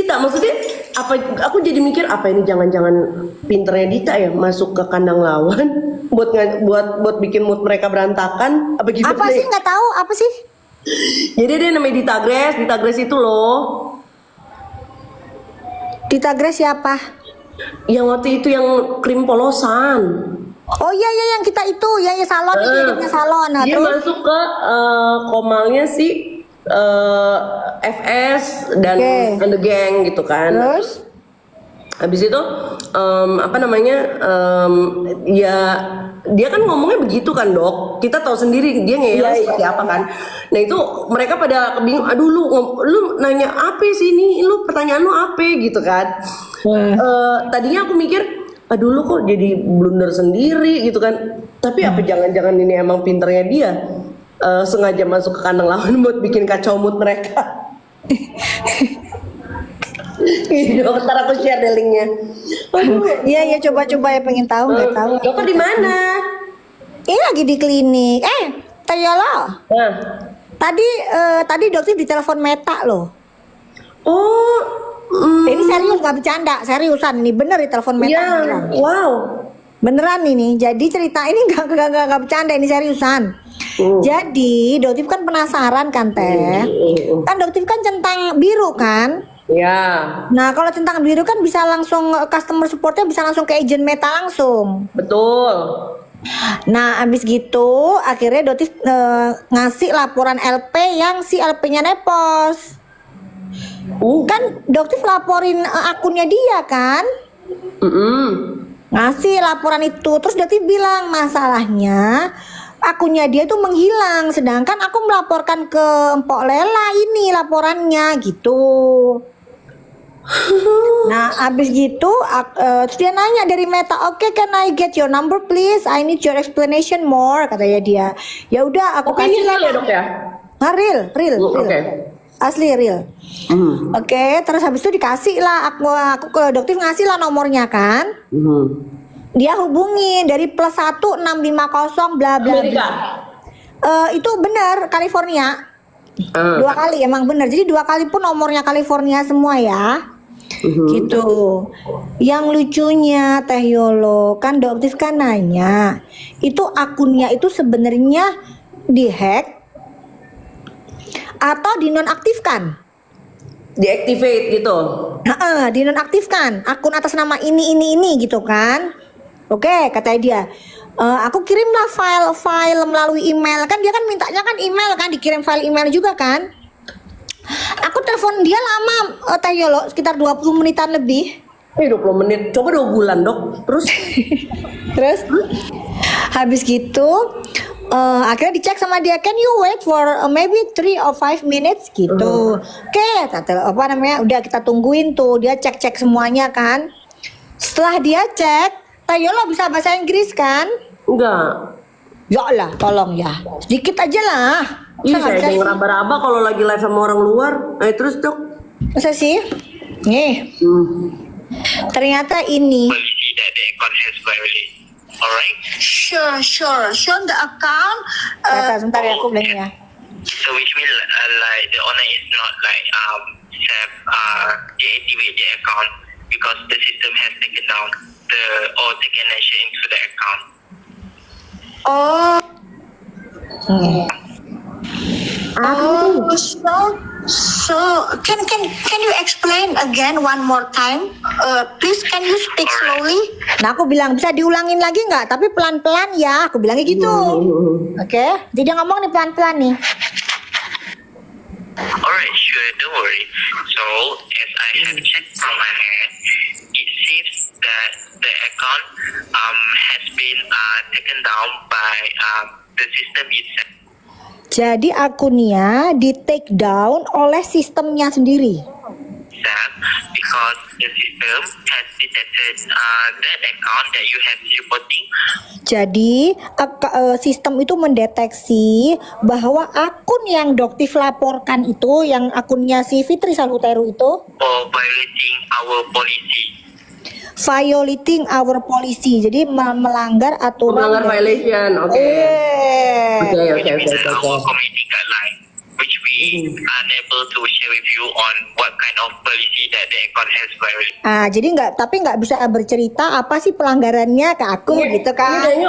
Dita, maksudnya apa? Aku jadi mikir apa ini jangan-jangan pinternya Dita ya masuk ke kandang lawan buat bikin mood mereka berantakan apa gitu? Apa sih nggak tahu apa sih? Jadi dia namanya Dita Grace itu loh. Dita Grace siapa? Yang waktu itu yang krim polosan. Oh iya yang kita itu, ya salon itu hidupnya salon. Nah, Dia terus masuk ke komalnya si FS dan and the gang gitu kan. terus Habis itu apa namanya ya dia kan ngomongnya begitu kan dok, kita tahu sendiri dia ngeyel seperti apa kan. Nah itu mereka pada bingung, aduh lu nanya apa sih ini, lu pertanyaan lu apa gitu kan. Tadinya aku mikir aduh lu kok jadi blunder sendiri gitu kan, tapi apa jangan-jangan ini emang pinternya dia sengaja masuk ke kandang lawan buat bikin kacau mood mereka. Iya, ntar aku share deh linknya. iya coba ya pengen tahu nggak tahu. Dokter di mana? Ini lagi di klinik. Tayala. Nah. Tadi dokter ditelepon Meta loh. Oh, Ini serius nggak bercanda, seriusan ini bener ditelepon Meta. iya, Beneran. wow. Beneran ini. Jadi cerita ini nggak bercanda, ini seriusan. Jadi dokter kan penasaran kan teh. Kan dokter kan centang biru kan. Ya, Nah kalau centang biru kan bisa langsung customer supportnya bisa langsung ke agent Meta langsung. betul. Nah abis gitu akhirnya Dotif ngasih laporan LP yang si LP-nya nepos. Kan Dotif laporin akunnya dia kan, ngasih laporan itu. Terus Dotif bilang masalahnya akunnya dia tuh menghilang, sedangkan aku melaporkan ke Empok Lela ini laporannya gitu. Nah abis gitu terus dia nanya dari Meta, oke, can I get your number please, I need your explanation more, katanya dia. Ya udah aku Oke, ini kasih lah. real ya dok ya? Nah, real. Oke. Asli real. Oke, terus habis itu dikasih lah aku ke dokter, ngasih lah nomornya kan. Dia hubungi dari +1 650 bla bla Amerika. bla. Itu benar California. 2 kali emang benar. Jadi 2 kali pun nomornya California semua ya. Gitu. Yang lucunya Teh Yolo kan dokter kan nanya, itu akunnya itu sebenarnya dihack atau dinonaktifkan? Deactivate gitu. Dinonaktifkan akun atas nama ini gitu kan. Oke, katanya dia. Aku kirimlah file melalui email, kan dia kan mintanya kan email kan, dikirim file email juga kan. Aku telepon dia lama Teh Yolo, sekitar 20 menitan lebih. 20 menit, coba 2 bulan dok. Terus habis gitu akhirnya dicek sama dia, can you wait for maybe 3 or 5 minutes gitu. Oke, apa namanya, udah kita tungguin tuh, dia cek semuanya kan. Setelah dia cek, Teh Yolo bisa bahasa Inggris kan? enggak. Ya lah, tolong ya, sedikit aja lah. Ih, Masa nggak saya bisa sih? ngeraba-raba kalau lagi live sama orang luar. Terus dok. Masa sih? Nih, ternyata ini. Policy that the account has violated. Alright. Sure. Show the account. Sebentar ya, aku bilangnya. So which means like the owner is not like deactivate the account because the system has taken down or taken action into the account. Oh, so can you explain again one more time? Please, can you speak slowly? Nah aku bilang bisa diulangin lagi nggak? Tapi pelan-pelan ya, aku bilangnya gitu. Oke, jadi dia ngomong nih pelan-pelan nih. Alright, sure, don't worry. So as I have checked from my hand, it seems that the account has been taken down by the system itself. Jadi akunnya di take down oleh sistemnya sendiri. Because the system has detected that account that you have reporting. Jadi sistem itu mendeteksi bahwa akun yang Doktif laporkan itu, yang akunnya si Fitri Salhuteru itu, Or violating our policy. violating our policy. Jadi melanggar aturan. Melanggar violation, oke. Which means our community guideline, which we unable to share with you on what kind of policy that the account has violated. Jadi nggak bisa bercerita apa sih pelanggarannya ke aku gitu Ini kan. kayaknya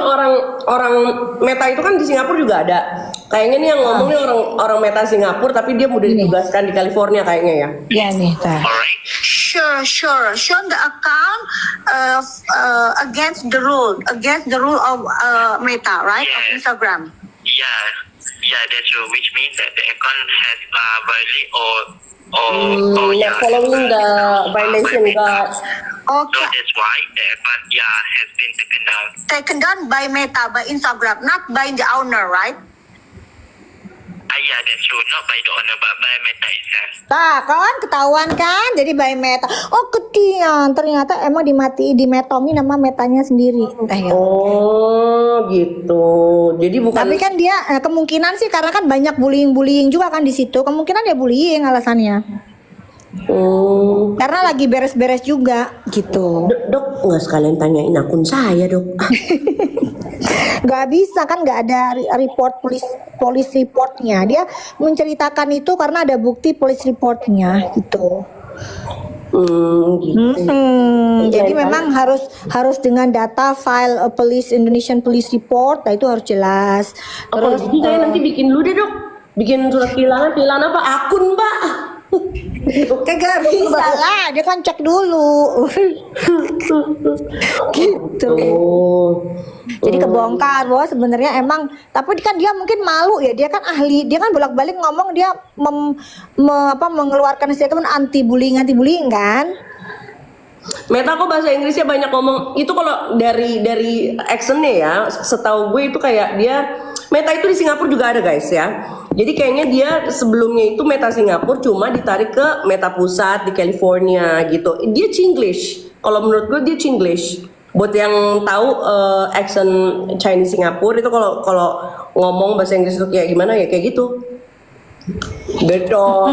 orang Meta itu kan di Singapura juga ada. Kayaknya nih yang ngomongnya orang Meta Singapura, tapi dia mudah ditugaskan di California kayaknya ya. Iya nih, tah. Alright. Sure. Show the account against the rule of Meta, right? Of Yes. Instagram. Yeah, that's true. Which means that the account has violated or Not following the violation guys. So Okay, that's why the account has been taken down. taken down by Meta, by Instagram, not by the owner, right? Yeah, that's true. Not by the owner, but by Meta itself. Tah, kan ketahuan kan? Jadi by Meta. Oh, ketian. Ternyata emang dimetongin nama Metanya sendiri. Ya. Oh gitu. Jadi bukan. Tapi kan dia kemungkinan sih karena kan banyak bullying juga kan di situ. Kemungkinan dia bullying alasannya. Karena lagi beres-beres juga gitu. Dok, nggak sekalian tanyain akun saya dok. Nggak bisa kan, nggak ada report police reportnya. Dia menceritakan itu karena ada bukti police reportnya gitu. Gitu. Jadi memang harus dengan data file Indonesian Police Report, nah itu harus jelas. Terus jadi saya nanti bikin dulu deh dok. Bikin surat kehilangan apa? Akun mbak. Kagak bisa lah, dia kan cek dulu. Gitu. Jadi kebongkar bahwa sebenarnya emang, tapi kan dia mungkin malu ya, dia kan ahli, dia kan bolak-balik ngomong dia mengeluarkan statement anti bullying kan. Meta kok bahasa Inggrisnya banyak ngomong. Itu kalau dari actionnya ya, setahu gue itu kayak dia Meta itu di Singapura juga ada guys ya. Jadi kayaknya dia sebelumnya itu Meta Singapura cuma ditarik ke Meta Pusat di California gitu. Dia Chinglish. Kalau menurut gue dia Chinglish. Buat yang tahu action Chinese Singapura itu kalau ngomong bahasa Inggris itu kayak gimana ya kayak gitu. Betul.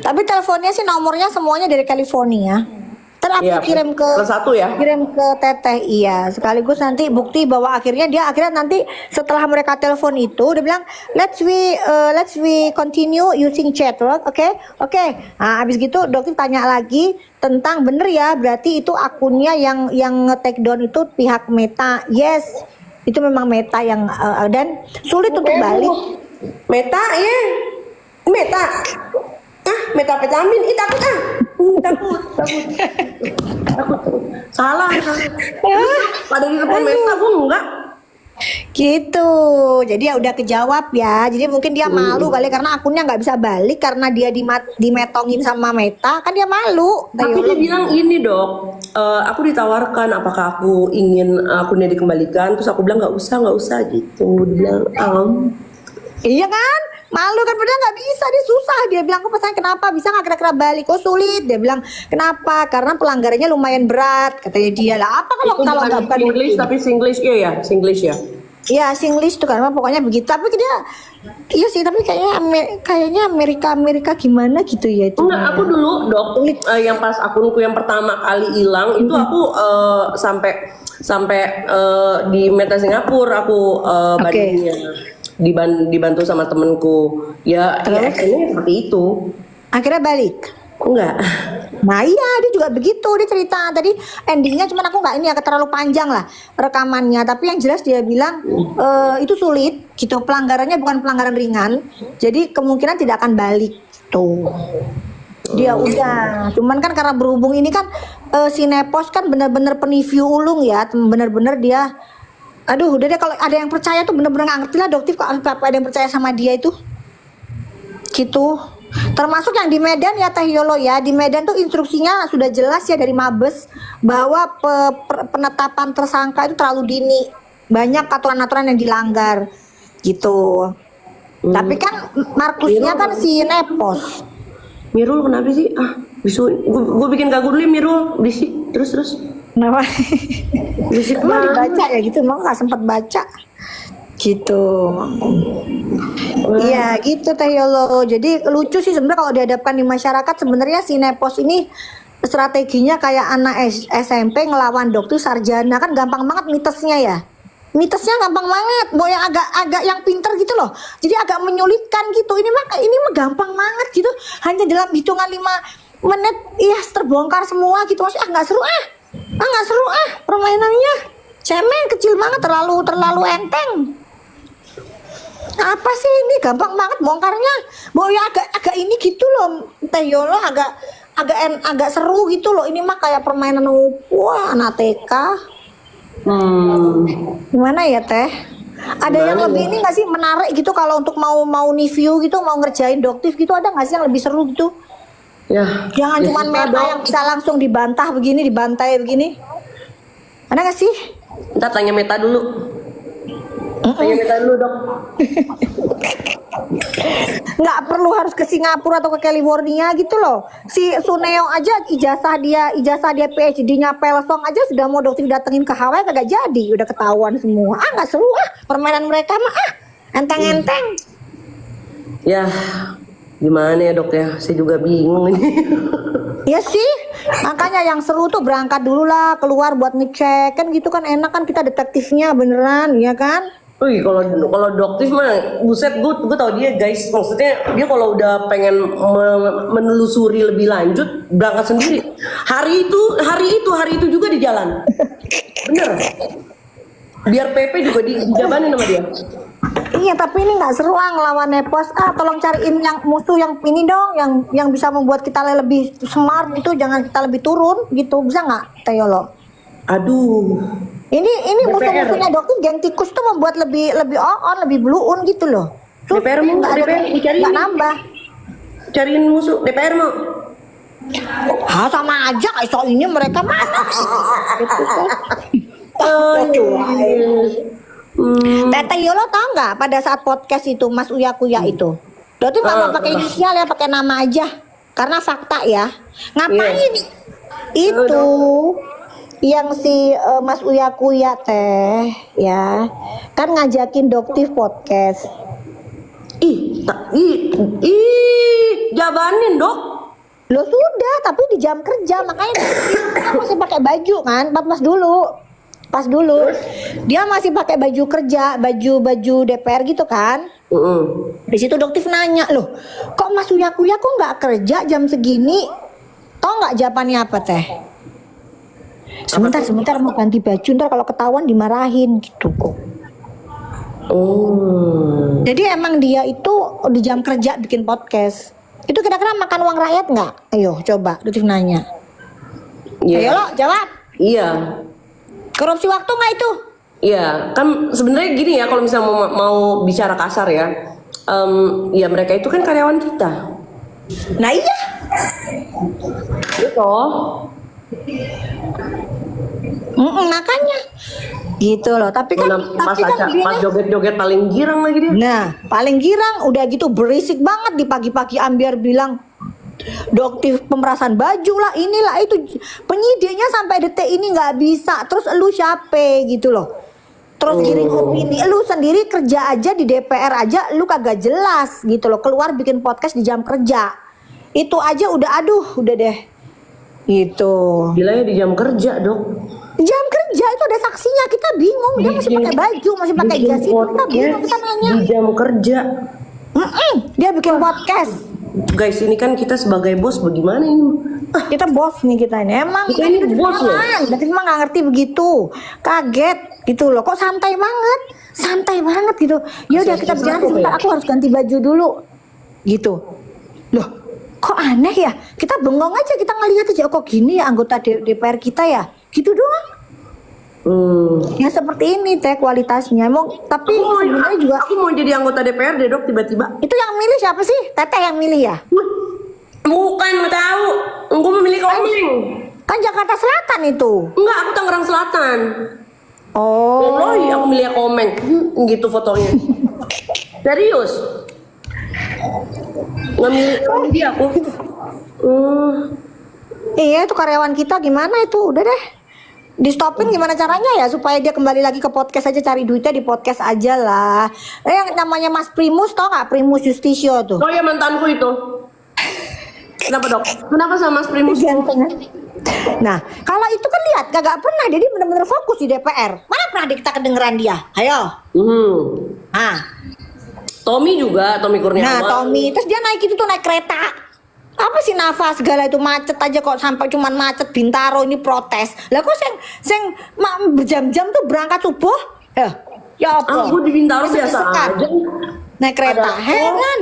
Tapi teleponnya sih nomornya semuanya dari California. Ntar aku Iya, kirim ke plus satu ya. kirim ke Teteh, iya. Sekaligus nanti bukti bahwa akhirnya nanti setelah mereka telepon itu dia bilang let's we continue using chat, oke. Nah, abis gitu dokter tanya lagi tentang bener ya, berarti itu akunnya yang nge-take down itu pihak Meta. Yes, itu memang Meta yang dan sulit untuk balik. Meta ya. Meta. Metapetamin. Takut takut. Salah. Pada di depan Meta gue enggak. Gitu, jadi ya udah kejawab ya. Jadi mungkin dia malu kali karena akunnya nggak bisa balik karena dia dimetongin sama Meta, kan dia malu. Tapi dia bilang ini dok, aku ditawarkan apakah aku ingin akunnya dikembalikan, terus aku bilang nggak usah gitu. Dia bilang Iya kan, malu kan, padahal nggak bisa, dia susah. Dia bilang, aku pesan kenapa bisa nggak kira-kira balik? Oh sulit, dia bilang kenapa? Karena pelanggarannya lumayan berat, katanya dia. Lah apa kalau nggak bukan English tapi Singlish ya. Ya Singlish tuh kan, pokoknya begitu. Tapi dia, iya sih, tapi kayaknya Amerika gimana gitu ya itu. Enggak, aku dulu dok, yang pas akunku yang pertama kali hilang itu aku sampai di Meta Singapura aku bandingnya. Dibantu sama temenku ya actionnya seperti itu. Akhirnya balik. Enggak. Nah iya, dia juga begitu, dia cerita tadi endingnya, cuman aku nggak ini ya terlalu panjang lah rekamannya, tapi yang jelas dia bilang itu sulit gitu, pelanggarannya bukan pelanggaran ringan, jadi kemungkinan tidak akan balik tuh. Dia udah, cuman kan karena berhubung ini kan Sinepos kan bener-bener peniview ulung ya, bener-bener dia, aduh udah deh, kalau ada yang percaya tuh bener-bener nggak ngerti lah dokter kok ada yang percaya sama dia itu gitu. Termasuk yang di Medan ya Teh Yolo ya, di Medan tuh instruksinya sudah jelas ya dari Mabes bahwa penetapan tersangka itu terlalu dini, banyak aturan-aturan yang dilanggar gitu. Tapi kan Markusnya kan si Nepos. Mirul kenapa sih? Gue bikin gagu dulu ya, Mirul, berisik terus. Kenapa? Berisik Emang banget. dibaca ya gitu, emang nggak sempat baca gitu. Iya gitu Teh Yolo. Jadi lucu sih sebenarnya kalau dihadapkan di masyarakat, sebenarnya si Nepos ini strateginya kayak anak SMP ngelawan dokter sarjana, kan gampang banget mitosnya ya. mitosnya gampang banget. Mau yang agak yang pinter gitu loh. Jadi agak menyulitkan gitu. Ini mah gampang banget gitu. Hanya dalam hitungan 5 menit iya terbongkar semua gitu. Maksudnya nggak seru nggak seru permainannya. Cemen kecil banget, terlalu enteng. Apa sih ini gampang banget bongkarnya. Mau ya agak ini gitu loh. Teh Yolo agak seru gitu loh. Ini mah kayak permainan wah anak TK. Gimana ya Teh? Ada yang lebih ini nggak sih menarik gitu kalau untuk mau review gitu, mau ngerjain doktif gitu, ada nggak sih yang lebih seru gitu? Ya. Jangan cuma meta yang bisa langsung dibantai begini. Ada nggak sih? Ntar tanya Meta dulu. Tanya Meta dulu dok. Nggak perlu harus ke Singapura atau ke California gitu loh. Si Suneo aja ijazah dia PhD-nya Pelsong aja sudah mau dokter datengin ke Hawaii kagak jadi, udah ketahuan semua. Nggak seru permainan mereka mah enteng-enteng. Ya gimana ya dok ya, saya juga bingung ini. Ya sih, makanya yang seru tuh berangkat dulu lah keluar buat ngecek kan gitu kan, enak kan kita detektifnya beneran ya kan. Wih, kalau doktif mah buset, gue tau dia guys, maksudnya dia kalau udah pengen menelusuri lebih lanjut berangkat sendiri. Hari itu juga di jalan. Bener. Biar PP juga dijabanin sama dia. Iya, tapi ini nggak seru ngelawan Nepos. Tolong cariin yang musuh yang ini dong, yang bisa membuat kita lebih smart gitu, jangan kita lebih turun gitu. Bisa nggak, Teh Yolo? Aduh. Ini musuh-musuhnya dokter geng tikus tuh membuat lebih on, lebih blue on gitu loh. DPR mau nggak nambah. Cariin musuh DPR mau. Sama aja kayak soal ini mereka mana? Tete Yolo tau nggak pada saat podcast itu Mas Uya Kuya itu, dokter nggak mau pakai inisial ya, pakai nama aja karena fakta ya. Ngapain itu? Yang si Mas Uya Kuya Teh ya kan ngajakin doktif podcast. Ih, jabanin dok. Lo sudah, tapi di jam kerja makanya dia masih pakai baju kan, pas dulu dia masih pakai baju kerja, baju DPR gitu kan. Di situ doktif nanya, loh kok Mas Uya Kuya kok nggak kerja jam segini? Tau nggak jawabannya apa Teh? Sebentar mau ganti baju, ntar kalau ketahuan dimarahin gitu kok. Jadi emang dia itu di jam kerja bikin podcast. Itu kira-kira makan uang rakyat nggak? Ayo coba Doktif nanya. Ayo lo jawab. Iya. Korupsi waktu nggak itu? Iya, kan sebenarnya gini ya, kalau misalnya mau bicara kasar ya, ya mereka itu kan karyawan kita. Nah iya. Gitu. Makanya gitu loh, tapi kan pas joget-joget paling girang lagi dia. Nah, paling girang udah gitu berisik banget di pagi-pagi ambiar bilang doktif pemerasan baju lah, inilah itu, penyidiknya sampai detik ini nggak bisa. Terus lu siapa gitu loh. Terus giring opini, lu sendiri kerja aja di DPR aja lu kagak jelas gitu loh, keluar bikin podcast di jam kerja. Itu aja udah udah deh. Gitu. Gila ya, di jam kerja, Dok. Jam kerja itu ada saksinya, kita bingung. Dia masih pakai baju, masih pakai jas itu, kita bingung, kita nanya. Di jam kerja. Dia bikin podcast. Guys, ini kan kita sebagai bos bagaimana ini? Kita bos nih kita ini. Emang kita ini bos loh. Tapi emang nggak ngerti begitu. Kaget gitu loh. Kok santai banget gitu. Ya udah kita berjalan sebentar, aku harus ganti baju dulu. Gitu. Loh, kok aneh ya? Kita bengong aja, kita ngeliat aja, kok gini ya anggota DPR kita ya? Gitu doang. Ya seperti ini Teh kualitasnya. Tapi sebenarnya juga aku mau jadi anggota DPR deh, Dok, tiba-tiba. Itu yang milih siapa sih? Teteh yang milih ya? Bukan, nggak tahu. Aku memilih Komeng. Kan Jakarta Selatan itu. Enggak, aku Tangerang Selatan. Oh iya, aku milih Komeng. Gitu fotonya. Serius. Nggak milih dia aku. Iya, itu karyawan kita gimana itu? Udah deh. Di stopin gimana caranya ya supaya dia kembali lagi ke podcast aja, cari duitnya di podcast aja lah. Yang namanya Mas Primus, tau gak? Primus Justisio tuh. Oh ya, mantanku itu. Kenapa, Dok? Kenapa sama Mas Primus? Nah, kalau itu kan lihat kagak pernah, jadi benar-benar fokus di DPR. Mana pernah kita kedengeran dia? Ayo. Ah. Tommy juga, Tommy Kurniawan. Nah, Tommy, terus dia naik itu tuh naik kereta. Apa sih nafas segala itu macet aja kok sampai cuman macet Bintaro ini protes. Lah kok seng berjam-jam tuh berangkat subuh? Ya apa? Aku di Bintaro biasa Desak-desakan. aja. Naik kereta, heran.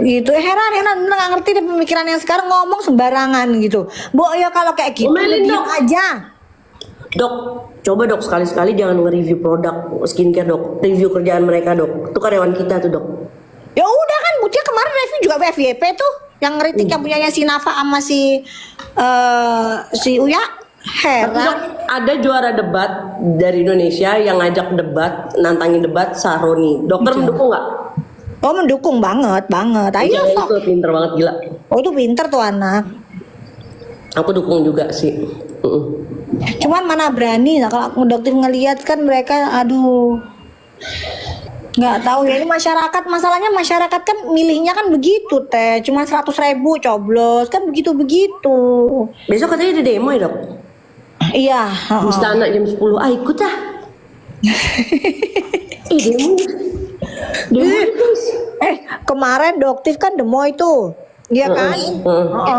Gitu heran bener nggak ngerti deh pemikiran yang sekarang ngomong sembarangan gitu. Bu ya kalau kayak gitu Omelin diam dong. aja. Dok, coba dok sekali-sekali jangan nge-review produk skincare dok. Review kerjaan mereka dok. Itu karyawan kita tuh dok. Ya udah kan dia kemarin review juga FYP tuh yang ngeritik yang punyanya si Nafa sama si Uya. Tapi dok, Heran. ada juara debat dari Indonesia yang ngajak debat, nantangin debat Sahroni. Dokter mendukung nggak? Oh mendukung banget. Ayo Iya, sok. itu pinter banget gila. Oh itu pinter tuh anak. Aku dukung juga sih. Cuman mana berani nah kalau dokter ngelihat kan mereka aduh nggak tahu ya ini masyarakat masalahnya masyarakat kan milihnya kan begitu teh cuma 100.000 coblos kan begitu Besok katanya ada demo ya dok? iya Di istana jam 10. Ikut ah. Demo. kemarin doktif kan demo itu iya kan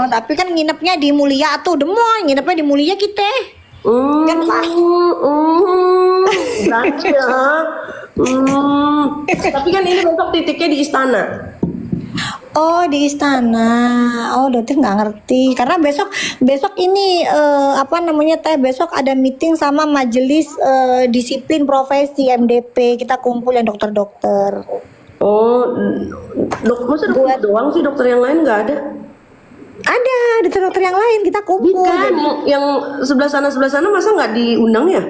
tapi kan nginepnya di Mulia tuh demo nginepnya di Mulia kita kan Pak Berarti ya. Tapi kan ini besok titiknya di istana. Oh di istana, oh dokter nggak ngerti karena besok ini apa namanya teh besok ada meeting sama majelis disiplin profesi MDP kita kumpul yang dokter-dokter. Oh, masa dokter doang sih dokter yang lain nggak ada? Ada dokter-dokter yang lain kita kumpul. Bukan, yang sebelah sana masa nggak diundang ya?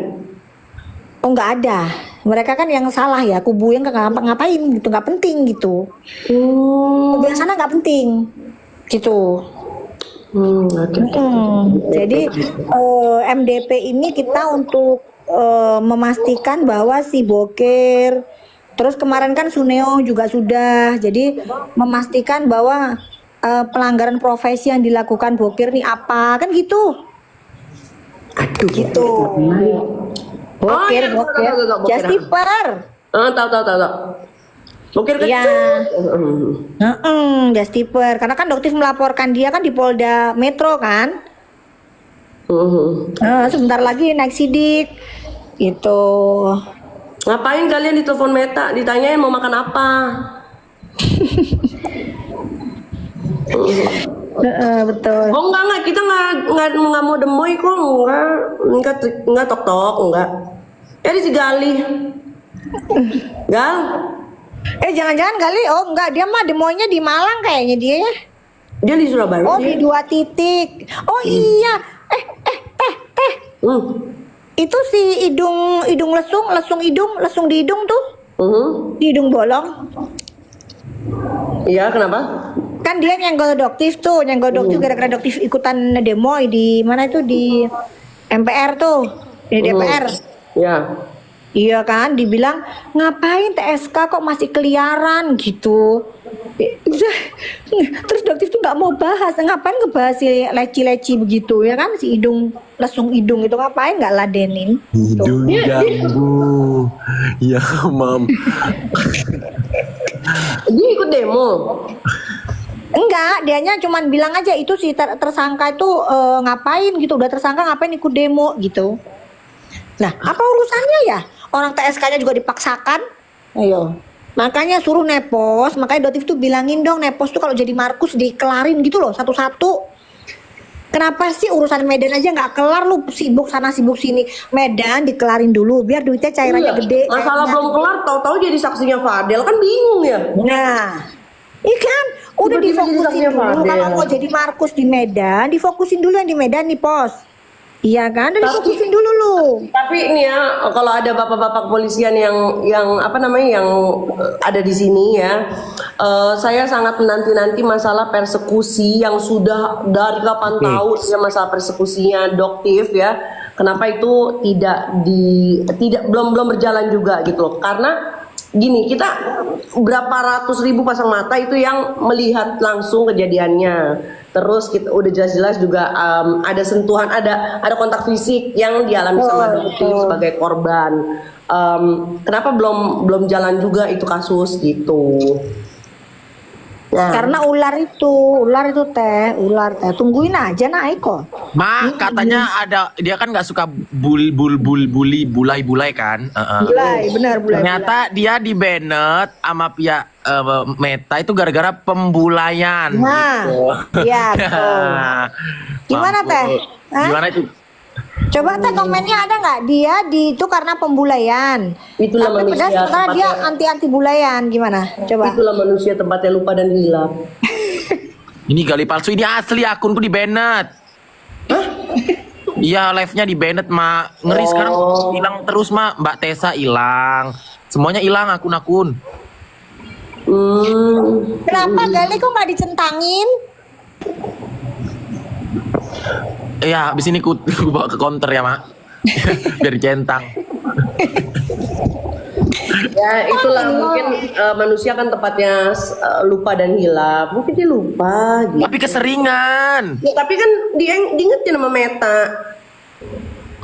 Oh nggak ada, mereka kan yang salah ya kubu yang nggak ngapain gitu nggak penting gitu. Kubu yang sana nggak penting gitu. Jadi MDP ini kita untuk memastikan bahwa si Boker, terus kemarin kan Suneo juga sudah, jadi memastikan bahwa pelanggaran profesi yang dilakukan Boker nih apa kan gitu. Aduh, Gitu. Boker, Jastiper. Tahu. Boker kecil. Iya. Jastiper. Karena kan dokter melaporkan dia kan di Polda Metro kan. Sebentar lagi naik sidik. Gitu. Ngapain kalian ditelepon Meta? Ditanyain mau makan apa? Betul. Oh enggak, kita nggak mau demoy kok, enggak tok enggak. Di si Gali. Gal. Jangan-jangan kali, oh enggak dia mah demonya di Malang kayaknya dia ya. Dia di Surabaya. Oh di 2 titik. Oh iya. Itu si hidung lesung di hidung tuh. Di hidung bolong. Iya, kenapa? Kan dia nyenggol doktif gara-gara doktif ikutan demo di mana itu di MPR tuh di DPR. Ya. Iya kan, dibilang ngapain TSK kok masih keliaran gitu. Terus doktif tuh nggak mau bahas, ngapain ngebahas si leci-leci begitu ya kan, si lesung hidung itu ngapain nggak ladenin? Hidung jambu, ya mam. Dia ikut demo. Enggak, dianya cuman bilang aja itu si tersangka itu ngapain gitu, udah tersangka ngapain ikut demo gitu. Nah, apa urusannya ya? Orang TSK-nya juga dipaksakan. Ayo. Makanya suruh nepos, makanya Dotif tuh bilangin dong nepos tuh kalau jadi Markus dikelarin gitu loh satu-satu. Kenapa sih urusan Medan aja nggak kelar lu sibuk sana sibuk sini. Medan dikelarin dulu biar duitnya cairannya gede. Masalah belum kelar, tahu-tahu jadi saksinya Fadel kan bingung ya. Nah, ikan udah difokusin dulu kalau mau jadi Markus di Medan, difokusin dulu yang di Medan nih pos. Iya kan, udah difokusin dulu lu. Tapi ini ya, kalau ada bapak-bapak kepolisian yang apa namanya yang ada di sini ya, saya sangat menanti-nanti masalah persekusi yang sudah dari kapan tahu ya masalah persekusinya Doktif ya. Kenapa itu belum berjalan juga gitu loh? Karena gini, kita berapa ratus ribu pasang mata itu yang melihat langsung kejadiannya. Terus kita udah jelas-jelas juga ada sentuhan, ada kontak fisik yang dialami sama Doktif sebagai korban. Kenapa belum jalan juga itu kasus gitu? Nah, Karena ular itu teh, tungguin aja naik kok. Katanya ada dia kan nggak suka bulai kan. Bulai, benar bulai. Ternyata dia di banned sama pihak Meta itu gara-gara pembulaian. Nah, gitu. iya betul. Gimana teh? Hah? Gimana itu? Coba teh komennya ada nggak dia itu karena pembulaian. itulah Tapi manusia padahal sebenarnya dia tempatnya, anti bulayan gimana? Coba. itulah manusia tempatnya lupa dan hilaf. Ini gali palsu, ini asli akunku di banned. Iya, live-nya di banned, Mak. Ngeri sekarang hilang terus, Mak. Mbak Tessa hilang. Semuanya hilang akun-akun. Kenapa Gali kok nggak dicentangin? Iya, habis ini ku bawa ke counter ya, Mak. Biar centang. Ya itulah mungkin manusia kan tempatnya lupa dan hilaf. Mungkin dia lupa gitu. Tapi keseringan. Ya, tapi kan dia yang diingetin sama Meta.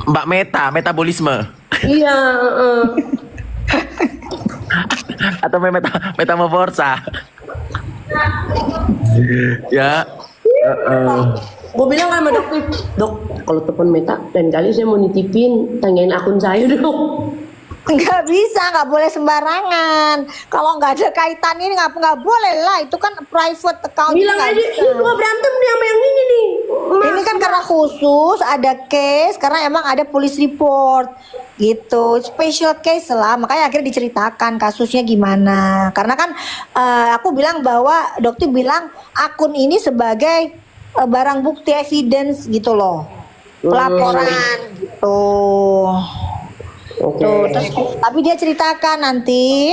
Mbak Meta, metabolisme. Iya, Atau metamorfosa. Ya. gue bilang sama dokter, dok, kalau telepon Meta dan kali saya mau nitipin, tanyain akun saya dong. Nggak bisa, nggak boleh sembarangan. Kalau nggak ada kaitan ini nggak boleh lah. Itu kan private account. Bilang nggak aja, bisa. ini gua berantem nih sama yang ini nih. Ini kan karena khusus ada case, karena emang ada police report gitu, special case lah. Makanya akhirnya diceritakan kasusnya gimana. Karena kan aku bilang bahwa dokter bilang akun ini sebagai barang bukti evidence gitu loh, pelaporan gitu. Oke. Tuh, terus, tapi dia ceritakan nanti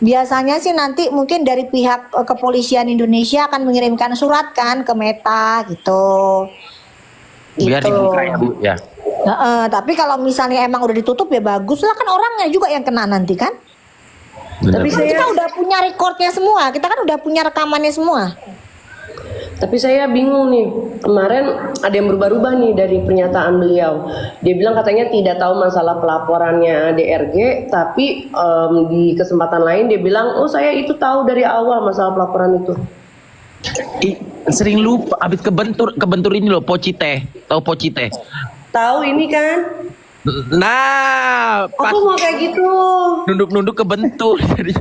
biasanya sih nanti mungkin dari pihak kepolisian Indonesia akan mengirimkan surat kan ke Meta gitu. Biar dibuka ya, Bu, ya. Tapi kalau misalnya emang udah ditutup ya bagus lah, kan orangnya juga yang kena nanti kan. Tapi Kan kita saya, udah punya recordnya semua, kita kan udah punya rekamannya semua. tapi saya bingung nih. Kemarin ada yang berubah-ubah nih dari pernyataan beliau. Dia bilang katanya tidak tahu masalah pelaporannya DRG, tapi di kesempatan lain dia bilang, oh saya itu tahu dari awal masalah pelaporan itu. Sering lupa abis kebentur ini loh, poci teh. Tahu poci teh? Tahu ini kan? Nah, pas Aku mau kayak gitu. nunduk-nunduk kebentur. Jadi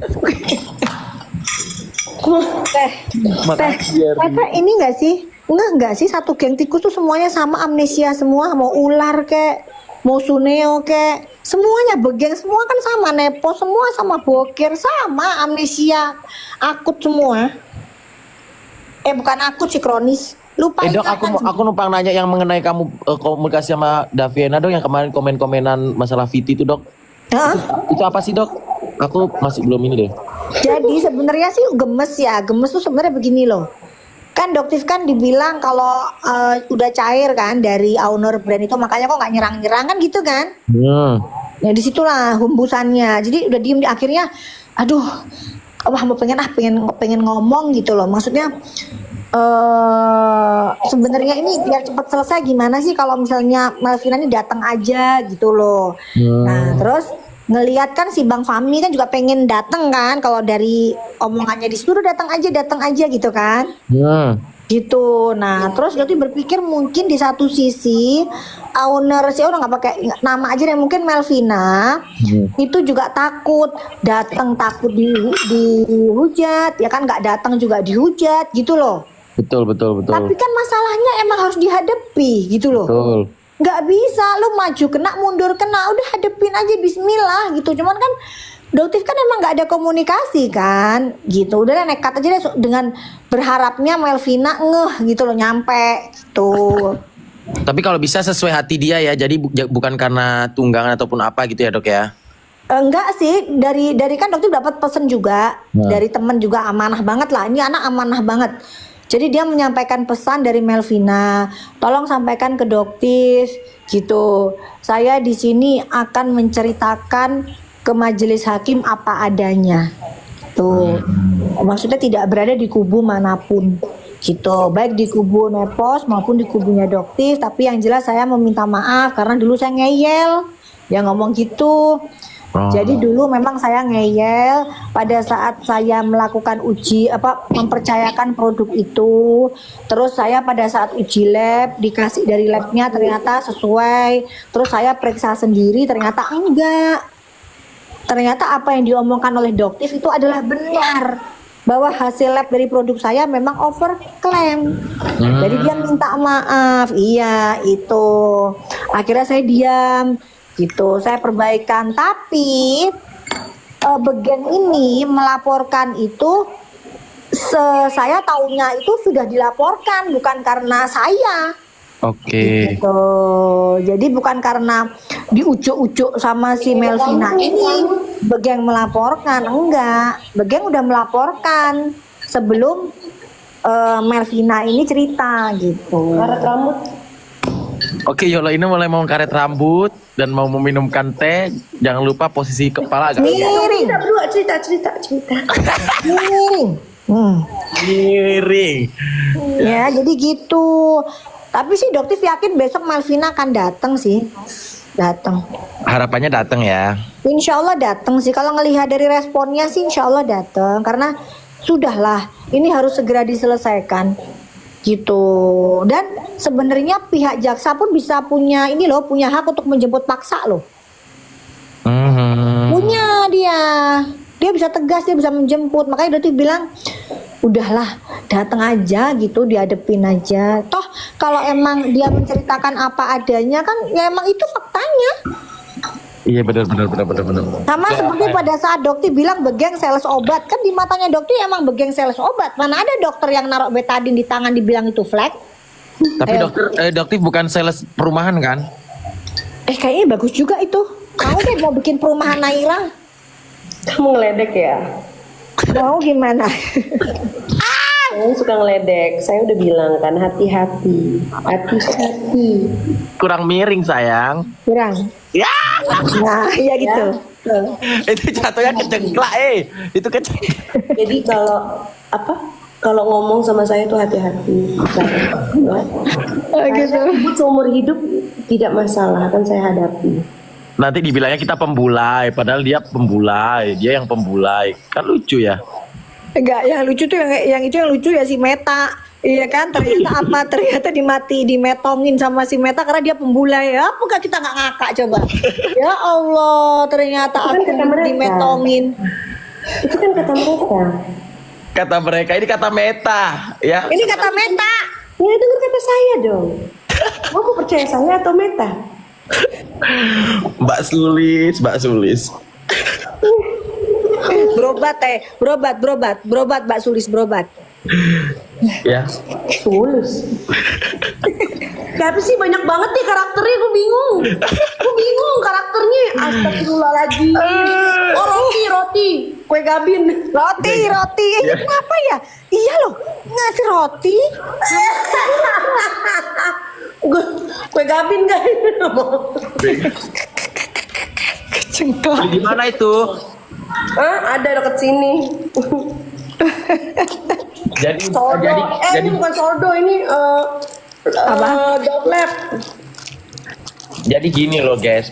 Teh, Teh, ini enggak sih? Enggak sih satu geng tikus tuh semuanya sama amnesia semua, mau ular kek, mau suneo kek, semuanya begeng semua kan sama, nepo semua sama boker sama, amnesia akut semua. Bukan akut sih, kronis. Lupa Dok, ingatan. aku numpang nanya yang mengenai kamu komunikasi sama Daviena, Dok, yang kemarin komen-komenan masalah Viti itu, Dok. Hah? Itu apa sih, Dok? Aku masih belum ini deh. Jadi sebenarnya sih gemes ya, gemes tuh sebenarnya begini loh. Kan Doktif kan dibilang kalau udah cair kan dari owner brand itu, makanya kok nggak nyerang-nyerang kan gitu kan? Ya disitulah hembusannya. Jadi udah diem di akhirnya, aduh, wah mau pengen ngomong gitu loh. Maksudnya sebenarnya ini biar cepat selesai gimana sih kalau misalnya Melvina ini datang aja gitu loh. Nah terus ngelihat kan si Bang Fahmi kan juga pengen datang kan, kalau dari omongannya di situ udah datang aja gitu kan. Gitu. Nah, terus jadi berpikir mungkin di satu sisi owner sih udah nggak pakai nama aja deh, mungkin Melvina itu juga takut datang, takut dihujat, ya kan, nggak datang juga dihujat gitu loh. Betul. Tapi kan masalahnya emang harus dihadapi gitu loh. Betul. Nggak bisa lu maju kena mundur kena, udah hadepin aja bismillah gitu. Cuman kan Doktif kan emang nggak ada komunikasi kan gitu, udah nekat aja deh dengan berharapnya Melvina ngeh gitu loh, nyampe gitu. Tapi kalau bisa sesuai hati dia ya, jadi bukan karena tunggangan ataupun apa gitu ya, Dok ya. Enggak sih, dari kan Doktif dapat pesan juga dari temen juga, amanah banget lah, ini anak amanah banget. Jadi dia menyampaikan pesan dari Melvina, tolong sampaikan ke Doktif gitu. Saya di sini akan menceritakan ke majelis hakim apa adanya. Tuh, maksudnya tidak berada di kubu manapun gitu, baik di kubu Nepos maupun di kubunya Doktif. Tapi yang jelas saya meminta maaf karena dulu saya ngeyel, dia ngomong gitu. Jadi dulu memang saya ngeyel pada saat saya melakukan mempercayakan produk itu. Terus saya pada saat uji lab dikasih dari labnya ternyata sesuai. Terus saya periksa sendiri ternyata enggak. Ternyata apa yang diomongkan oleh Doktif itu adalah benar, bahwa hasil lab dari produk saya memang overclaim. Jadi dia minta maaf. Iya, itu. Akhirnya saya diam. Gitu, saya perbaikan. Tapi Begeng ini melaporkan itu, saya tahunya itu sudah dilaporkan, bukan karena saya. Oke. Gitu. Jadi bukan karena diujuk-ujuk sama si Melvina ini Begeng melaporkan, enggak. Begeng udah melaporkan sebelum Melvina ini cerita gitu. Karet rambut. Oke, Yolo ini mulai mau karet rambut dan mau meminumkan teh. Jangan lupa posisi kepala agak Miring. Kita berdua cerita. Miring. miring. Ya, jadi gitu. Tapi sih Doktif yakin besok Malvina akan datang sih. Datang. Harapannya datang ya. Insya Allah datang sih. Kalau ngelihat dari responnya sih insya Allah datang. Karena sudahlah, ini harus segera diselesaikan. Gitu. Dan sebenarnya pihak jaksa pun bisa punya hak untuk menjemput paksa loh. Punya dia bisa tegas, dia bisa menjemput. Makanya Doktif bilang udahlah, datang aja gitu, dihadepin aja. Toh kalau emang dia menceritakan apa adanya kan ya emang itu faktanya. Iya benar. Sama seperti pada saat Dokter bilang Begeng sales obat, kan di matanya Dokter emang Begeng sales obat. Mana ada dokter yang naruh betadin di tangan dibilang itu flag? Tapi dokter bukan sales perumahan kan? Kayaknya bagus juga itu. Mau deh mau bikin perumahan Naira. Kamu ngeledek ya? Mau gimana? Saya suka ngeledek. Saya udah bilang kan hati-hati. Kurang miring sayang. Kurang. Ya. Nah, ya gitu. Itu jatuhnya kecengklak Itu kecengklak. Jadi kalau ngomong sama saya tuh hati-hati. Gitu. Ribut seumur hidup tidak masalah, kan saya hadapi. Nanti dibilangnya kita pembulai, padahal dia pembulai, dia yang pembulai. Kan lucu ya. Enggak, yang lucu tuh yang lucu ya si Meta. Iya kan, ternyata dimetongin sama si Meta karena dia pembulai. Apakah kita nggak ngakak coba? Ya Allah, ternyata aku dimetongin. Itu kan kata mereka. Kata mereka, ini kata Meta ya. Ini kata Meta. Ya dengar kata saya dong. Kamu percaya saya atau Meta? Mbak Sulis. Berobat Mbak Sulis berobat. Ya. Tulus. Tapi sih banyak banget nih karakternya, gue bingung karakternya. Astagfirullahaladzim. Oh roti, kue gabin. Roti. Kenapa ya? Iya loh, ngasih roti. Kue gabin kan? Kecengklak. Di mana itu? Ada dekat sini. Jadi ini bukan soldo, ini Doglab. Jadi gini loh guys,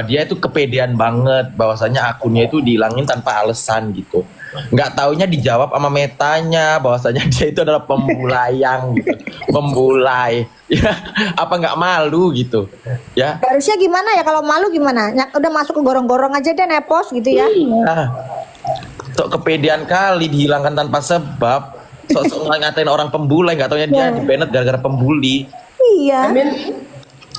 dia itu kepedean banget bahwasanya akunnya itu dihilangin tanpa alasan gitu. Nggak taunya dijawab sama Metanya bahwasanya dia itu adalah pembulayang gitu. Pembulai. Ya, apa nggak malu gitu. Ya. Harusnya gimana ya, kalau malu gimana? Udah masuk ke gorong-gorong aja deh nepos gitu ya. Sok kepedean kali dihilangkan tanpa sebab. Sok ngatain orang pembulai, nggak taunya dia di-banned gara-gara pembuli. Iya.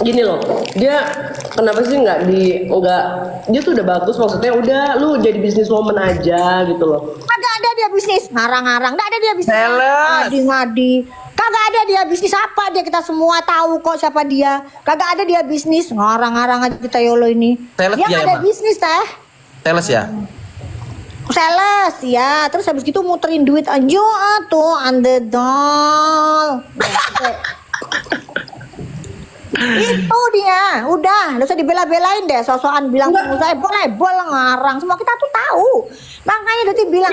Gini loh, dia kenapa sih nggak dia tuh udah bagus, maksudnya udah lu jadi businesswoman aja gitu loh. Kagak ada dia bisnis, ngarang-ngarang, nggak ada dia bisnis. Sales. Ngadi-ngadi. Kagak ada dia bisnis apa, dia kita semua tahu kok siapa dia. Kagak ada dia bisnis, ngarang-ngarang aja kita Yolo ini. Sales dia dia nggak ada emang? bisnis teh. Sales ya? Sales ya, terus habis gitu muterin duit aja tuh underdog. Itu dia, udah, nggak usah dibela-belain deh, sosokan bilang pengusaha boleh ngarang, semua kita tuh tahu. Makanya Doti bilang,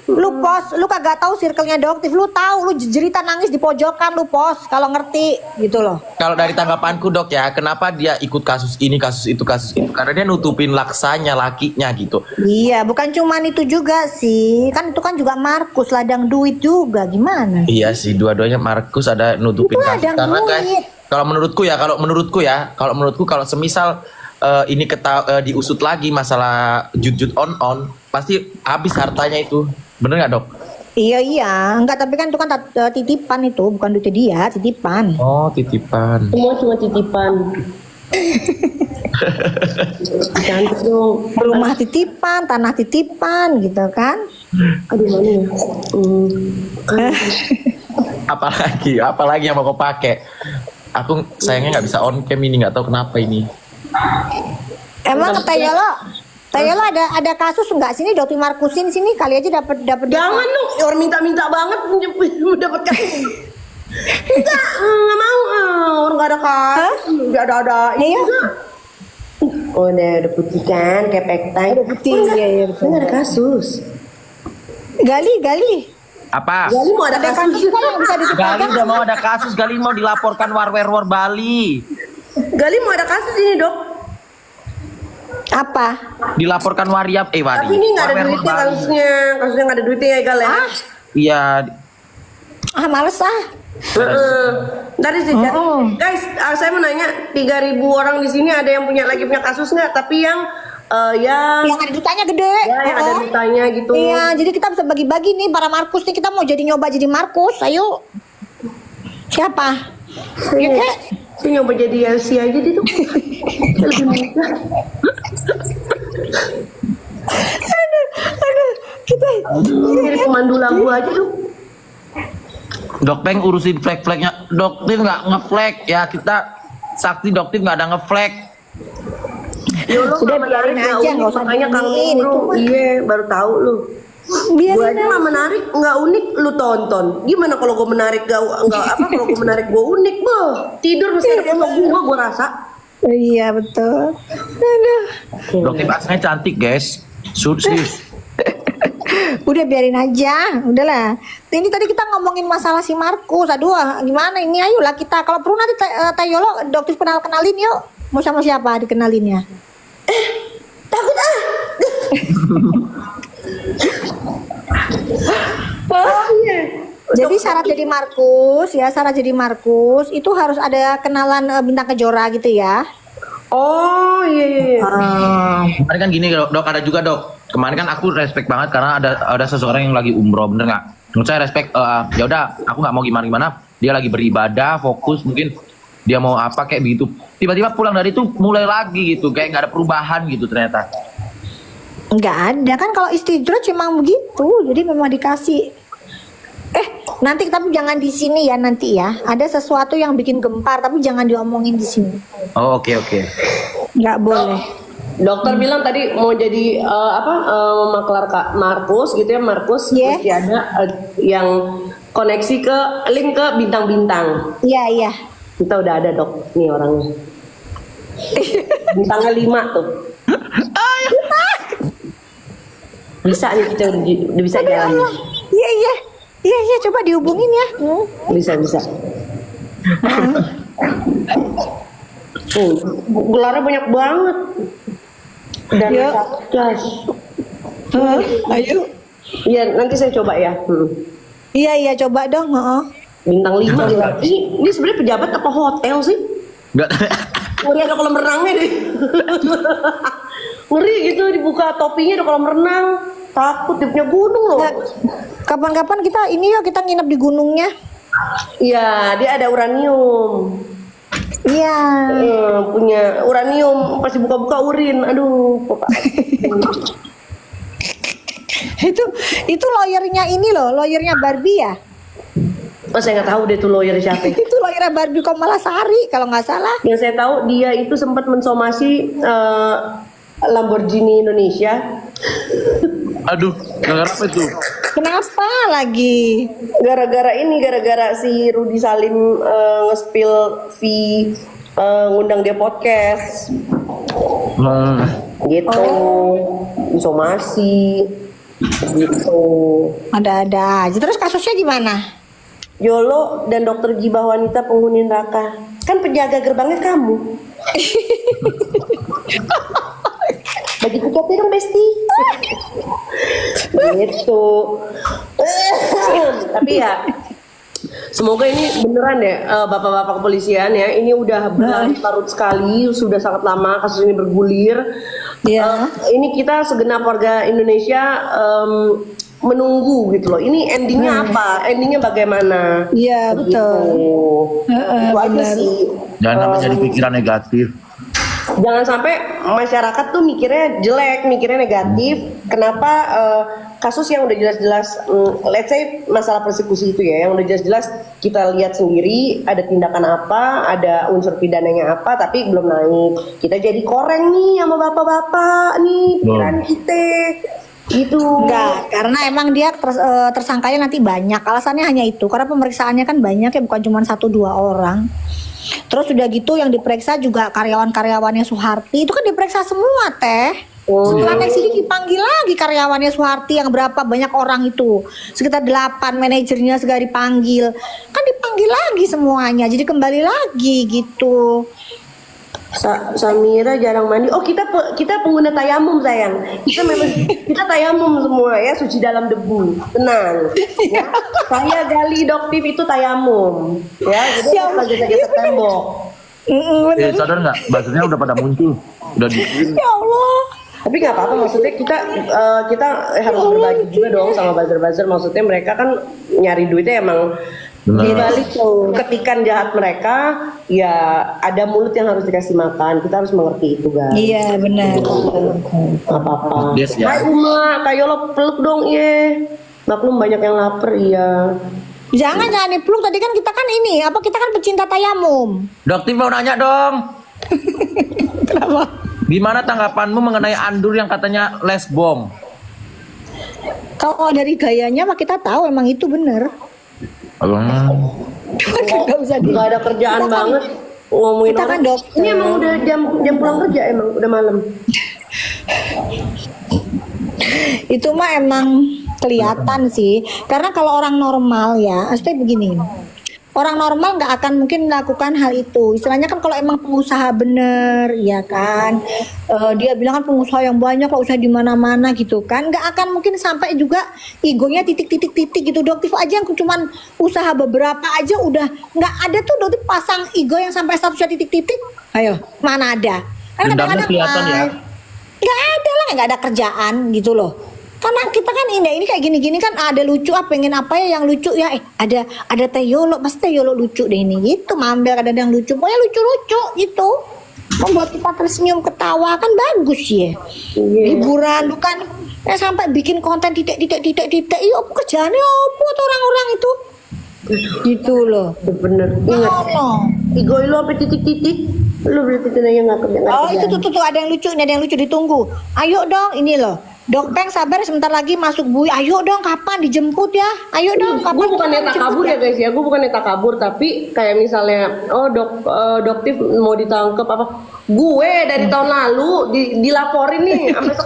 lu pos, lu kagak tahu circle-nya Doktif, lu tahu, lu jerita nangis di pojokan, lu pos, kalau ngerti, gitu loh. Kalau dari tanggapanku dok ya, kenapa dia ikut kasus ini, kasus itu, karena dia nutupin laksanya, lakinya gitu. Iya, bukan cuman itu juga sih, kan itu kan juga Markus, ladang duit juga, gimana? Iya sih, dua-duanya Markus ada nutupin Itu kasus. ladang Karena guys, duit. kalau menurutku kalau semisal ini diusut lagi masalah jut on, pasti habis hartanya itu. Bener nggak dok? Iya, enggak, tapi kan itu kan titipan itu, bukan duitnya dia, titipan. Oh, titipan. Semua cuma titipan. Cantik dong. Rumah titipan, tanah titipan, gitu kan? Aduh mana ya? Apalagi yang mau kau pakai? Aku sayangnya nggak bisa on cam ini, nggak tahu kenapa ini. Emang Tayolo ada kasus nggak sini Dokter Markusin sini kali aja dapat Jangan dong, orang minta banget mendapatkan. Nggak mau, orang nggak ada kasus, nggak ada. Iya. Oh, udah putih kan, kayak pektai. Udah putih, iya betul. Nggak ada kasus. Gali. Apa? Gali mau ada kasus. Kan yang bisa Gali ditemukan. udah mau ada kasus, Gali mau dilaporkan war Bali. Gali mau ada kasus ini dok. Apa? Dilaporkan Wari. Tapi ini nggak ada duitnya kasusnya nggak ada duitnya ya Gal ya. Iya. Males ah. Dari sih, guys, saya mau nanya 3.000 orang di sini ada yang punya kasus nggak? Tapi yang Yang ada dutanya gede. ya, yang ada dutanya gitu. Iya, jadi kita bisa bagi-bagi nih para Markus nih, kita mau nyoba jadi Markus. Ayo. Siapa? Ya, Kek? Saya nyoba jadi LC aja deh tuh. Lebih mudah. Aduh, kita Jadi pemandu lagu aja tuh. Dok Peng urusin flag-flagnya. Doktif nggak nge-flag ya, kita saksi Doktif nggak ada nge-flag. Yo, lu Udah, nggak menarik biarin nggak aja, unik, nggak usah makanya Kang diginiin, bro. itu mah. Iya, baru tahu lu. Gue biarin aja nggak menarik, nggak unik, lu tonton. Gimana kalau gue menarik kalau gue menarik gue unik, boh. Tidur mesti ada foto gue rasa. Iya betul. Aduh. Doktif aslinya cantik guys. Serius. Udah biarin aja, udahlah. Ini tadi kita ngomongin masalah si Markus. Aduh, gimana ini? Ayolah kita. Kalau perlu nanti Tayolo Dokter kenalin yuk. Mau sama siapa dikenalinnya? Takut ah. Jadi syarat jadi Markus itu harus ada kenalan bintang kejora gitu ya. Oh iya. Kemarin kan gini dok, ada juga dok. Kemarin kan aku respect banget karena ada seseorang yang lagi umroh, bener nggak? Menurut saya respect. Ya udah, aku nggak mau gimana. Dia lagi beribadah, fokus, mungkin dia mau apa kayak begitu. Tiba-tiba pulang dari itu mulai lagi gitu, kayak nggak ada perubahan gitu ternyata. Nggak ada kan, kalau istidroj memang begitu. Jadi memang dikasih. Nanti tapi jangan di sini ya nanti ya. Ada sesuatu yang bikin gempar tapi jangan diomongin di sini. Oh oke. Nggak boleh. Dokter bilang tadi mau jadi maklar Kak Markus gitu ya, Markus Yeah. mesti ada yang koneksi ke link ke bintang-bintang. Iya. Kita udah ada dok, nih orangnya. Bintangnya 5 tuh. Bisa nih, kita udah bisa jalan. Iya, coba dihubungin ya. Bisa. Gelarnya banyak banget. Dan Yuk. gas. Ayo. Iya, nanti saya coba ya. Iya, coba dong. Bintang 5 ini sebenarnya pejabat apa hotel sih? Nggak. Ngeri ada kolam renangnya deh. Ngeri gitu, dibuka topinya ada kolam renang. Takut dia punya gunung loh. Kapan-kapan kita nginep di gunungnya. Iya, dia ada uranium. Iya. Punya uranium, pasti buka-buka urin. Aduh, Itu lawyernya ini loh, lawyernya Barbie ya. Oh, saya nggak tahu deh tuh lawyer siapa. Itu lawyernya Barbie Komalasari kalau nggak salah. Yang saya tahu dia itu sempat mensomasi Lamborghini Indonesia. Aduh, nggak apa itu. Kenapa lagi? Gara-gara si Rudy Salim nge-spill fee ngundang dia podcast. Gitu. Somasi. Gitu. Ada-ada aja. Terus kasusnya gimana? Yolo dan dokter gibah wanita penghuni neraka. Kan penjaga gerbangnya kamu. Bagi tiketnya dong Besti. Gitu. Tapi ya semoga ini beneran ya bapak-bapak kepolisian ya. Ini udah berlarut sekali, sudah sangat lama kasus ini bergulir. Iya. Ini kita segenap warga Indonesia menunggu gitu loh. Ini endingnya apa? Endingnya bagaimana? Iya, betul. Itu aja benar. sih. Jangan sampai jadi pikiran negatif. Jangan sampai masyarakat tuh mikirnya jelek, mikirnya negatif. Kenapa kasus yang udah jelas-jelas, let's say masalah persekusi itu ya, yang udah jelas-jelas kita lihat sendiri ada tindakan apa, ada unsur pidananya apa, tapi belum naik. Kita jadi koreng nih sama bapak-bapak nih pikiran kita. Gitu. Enggak, karena emang dia tersangkanya nanti banyak. Alasannya hanya itu, karena pemeriksaannya kan banyak ya, bukan cuma 1-2 orang. Terus udah gitu yang diperiksa juga karyawan-karyawannya Suharti, itu kan diperiksa semua teh. Setelah next ini dipanggil lagi karyawannya Suharti yang berapa banyak orang itu, sekitar 8 manajernya segala dipanggil, kan dipanggil lagi semuanya, jadi kembali lagi gitu. Samira jarang mandi. Oh kita pengguna tayamum sayang. Kita tayamum semua ya, suci dalam debu. Tenang. Ya. Saya Gali Doktif itu tayamum. Ya, jadi kita geser-geser tembok. Sadar nggak? Buzzernya udah pada muncul, udah di. Ya Allah. Tapi nggak apa-apa, maksudnya kita harus berbagi juga dong sama buzzer-buzzer. Maksudnya mereka kan nyari duitnya emang di balik ketikan jahat mereka, ya ada mulut yang harus dikasih makan. Kita harus mengerti itu guys. Iya benar. Nggak apa-apa. Yes, ya. Hai Uma, kayak lo peluk dong ye. Maklum banyak yang lapar iya. Jangan dipeluk, tadi kan kita kan ini apa, kita kan pecinta tayamum. Dokter mau nanya dong. Kenapa? Gimana tanggapanmu mengenai Andur yang katanya lesbom? Kalau dari gayanya mah kita tahu emang itu bener. Gak usah di. Nggak ada kerjaan Kita kan- banget ngomongin kita kan orang. dokter. Ini emang udah jam pulang kerja, emang udah malam. Itu mah emang kelihatan sih, karena kalau orang normal ya, maksudnya begini, orang normal nggak akan mungkin melakukan hal itu. Istilahnya kan kalau emang pengusaha bener, ya kan, dia bilang kan pengusaha yang banyak lah, usaha di mana-mana gitu kan, nggak akan mungkin sampai juga egonya titik-titik gitu. Doktif aja yang cuman usaha beberapa aja udah nggak ada tuh doktif pasang ego yang sampai statusnya titik-titik. Ayo, mana ada? Kan Dendamnya kelihatan ya. Nggak ada lah, nggak ada kerjaan gitu loh. Karena kita kan ini kayak gini-gini kan ada lucu, pengen apa ya yang lucu ya, ada Teh Yolo, pasti Teh Yolo lucu deh ini gitu, Mambel ada yang lucu, pokoknya lucu-lucu gitu, membuat kita tersenyum ketawa kan bagus ya. Hiburan bukan sampai bikin konten titik, iya apa kerjaannya apa tuh orang-orang itu gitu loh. Bener. Ingat. Ego lo apa titik-titik? Lo berarti itu nanya nggak kerja. Oh itu tuh ada yang lucu, ini ada yang lucu, ditunggu. Ayo dong ini loh. Dok Peng sabar sebentar lagi masuk Bui. Ayo dong kapan dijemput ya? Ayo dong kapan? Gue bukannya tak dijemput kabur ya guys ya, gue bukannya tak kabur, tapi kayak misalnya Doktif mau ditangkep apa, gue dari tahun lalu dilaporin nih sampai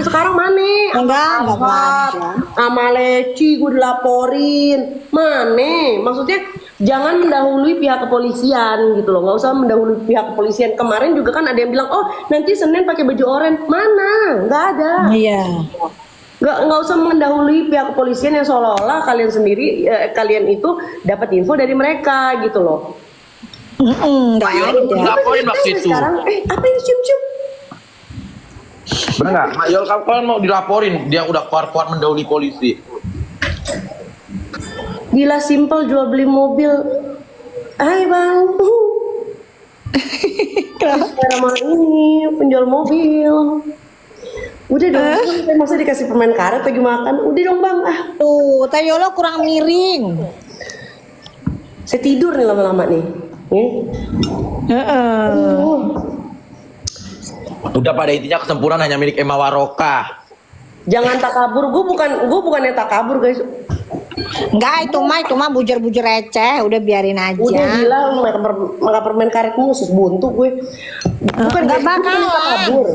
sekarang mana? Enggak ada. Sama Leci gue dilaporin, mana? Maksudnya jangan mendahului pihak kepolisian gitu loh, nggak usah mendahului pihak kepolisian. Kemarin juga kan ada yang bilang, oh nanti Senin pakai baju oranye, mana? Nggak ada. Iya. Nggak usah mendahului pihak kepolisian yang seolah-olah kalian sendiri kalian itu dapat info dari mereka gitu loh. Nggak ada. Laporin waktu itu. Sekarang apa ini cium-cium? Bener nggak? Mayol kapan mau dilaporin? Dia udah keluar mendahului polisi. Gila simple jual beli mobil. Hai bang. Cara mau ini penjual mobil. Udah dong, masa dikasih permen karet lagi makan? Udah dong bang. Tuh, Teh Yolo kurang miring. Saya tidur nih lama-lama nih. Udah pada intinya kesempurnaan hanya milik Emma Waroka. Jangan takabur. Gue bukannya takabur guys. Enggak, itu mah bujur-bujur receh, udah biarin aja. Udah gila, lu makan permen karet musus buntu gue. Bukan Nggak guys, gue bakalan. bukan takabur.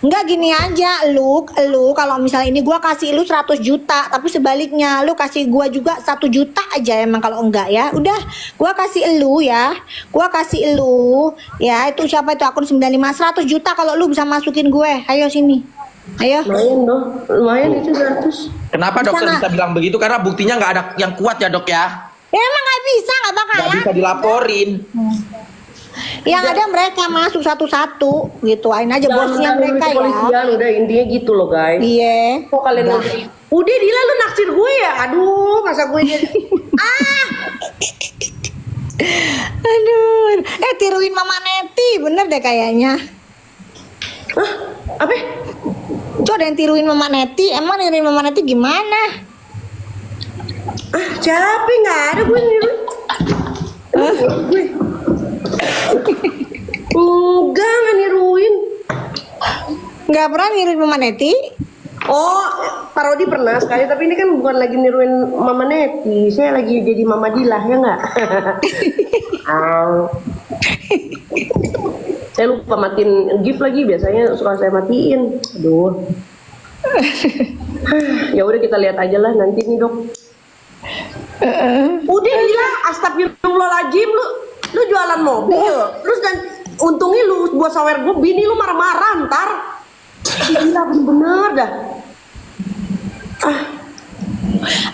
Enggak, gini aja, lu kalau misalnya ini gua kasih lu 100 juta, tapi sebaliknya lu kasih gua juga 1 juta aja emang kalau enggak ya. Udah, gua kasih lu ya. Gua kasih lu ya, itu siapa itu akun 95 100 juta kalau lu bisa masukin gue. Ayo sini. Ayo. Lumayan dong, lumayan itu 100. Kenapa Bisa dokter nggak? bisa bilang begitu? Karena buktinya nggak ada yang kuat ya dok ya. Ya, emang nggak bisa, nggak bakalan. Nggak bisa dilaporin. Yang ada mereka masuk satu-satu gituin aja Jangan bosnya menanggung mereka ya. kepolisian, udah intinya gitu loh guys. Iya. Kok kalian udah Dila lu naksir gue ya? Aduh, masa gue jadi Aduh. Tiruin Mama Neti, bener deh kayaknya. Hah? Apa? Coba ada yang tiruin Mama Neti. Emang tiruin Mama Neti gimana? Capek nggak ada gue niru. Gue. Enggak, nggak niruin. Nggak pernah niruin Mama Neti? Oh, parodi pernah sekali, tapi ini kan bukan lagi niruin Mama Neti. Saya lagi jadi Mama Dilah, ya nggak? Saya lupa matiin gift lagi, biasanya suka saya matiin. Aduh. Ya udah kita lihat aja lah nanti nih dok. Udah gila, astagfirullahaladzim lu jualan mobil, terus dan untungnya lu buat sawer gue, bini lu marah-marah ntar. Gila bener dah.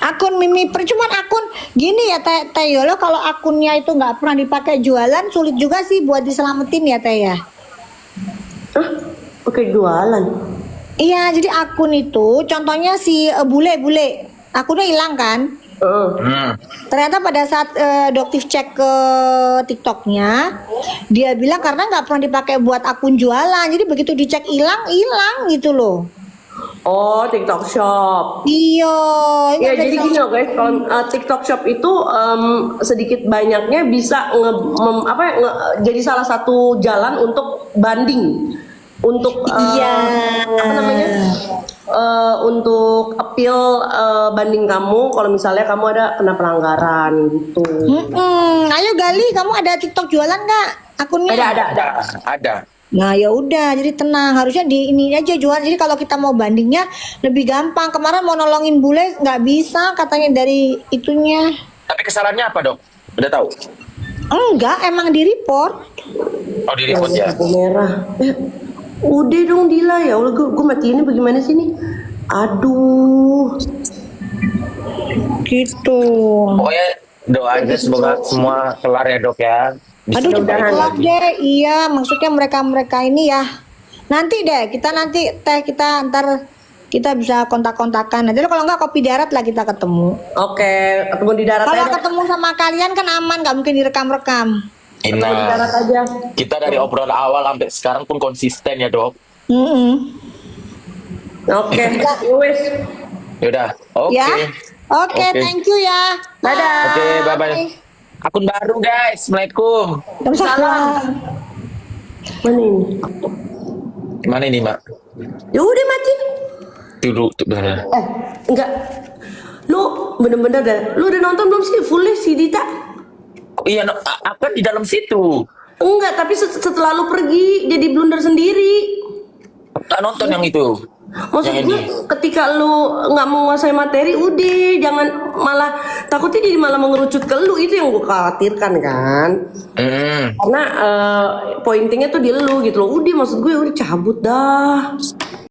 Akun Mimi percuman akun gini ya Teh Yolo, kalau akunnya itu nggak pernah dipakai jualan sulit juga sih buat diselamatin ya Teh ya. Oke, jualan. Iya, jadi akun itu contohnya si bule akunnya hilang kan. Ternyata pada saat Doktif cek ke TikToknya, dia bilang karena nggak pernah dipakai buat akun jualan, jadi begitu dicek hilang gitu loh. Oh, TikTok Shop. Iya. Ya jadi gini loh guys, kalau TikTok Shop itu sedikit banyaknya bisa jadi salah satu jalan untuk banding, untuk apa namanya, untuk appeal banding kamu kalau misalnya kamu ada kena pelanggaran gitu. Ayo Gali, kamu ada TikTok jualan nggak akunnya? Ada. Nah ya udah, jadi tenang, harusnya di ini aja jual. Jadi kalau kita mau bandingnya lebih gampang. Kemarin mau nolongin bule nggak bisa katanya dari itunya. Tapi kesalahannya apa dok? Udah tahu? Enggak, emang di report. Oh di report ya. Lampu merah. Udah dong Dila, ya Allah gue matiin bagaimana sih nih? Aduh. Gitu. Pokoknya doa aja semoga semua kelar ya dok ya. Aduh cepet kelar deh. Iya, maksudnya mereka ini ya. Nanti deh, kita ntar kita bisa kontak-kontakan. Nanti kalau nggak kopi darat lah kita ketemu. Oke, ketemu di darat Kalau aja. ketemu sama kalian kan aman, nggak mungkin direkam-rekam. Ketemu di darat aja. Kita dari obrolan awal sampai sekarang pun konsisten ya dok. Oke, wes. Yaudah, oke. Ya. Oke, thank you ya. Dadah. Oke, bye-bye. Akun baru guys, Assalamualaikum. Waalaikumsalam. Mana ini? Mana ini mbak? Ya udah mati. Dulu tuh mana? Enggak. Lu bener-bener dah. Lu udah nonton belum sih full si Dita? Iya, aku kan di dalam situ. Enggak, tapi setelah lu pergi jadi blunder sendiri. Tak nonton yang itu. Maksud Yang gue ini. ketika lu nggak menguasai materi, udah jangan malah takutnya jadi malah mengerucut ke lu, itu yang gue khawatirkan kan. Karena pointingnya tuh di lu gitu loh. Udah maksud gue udah cabut dah.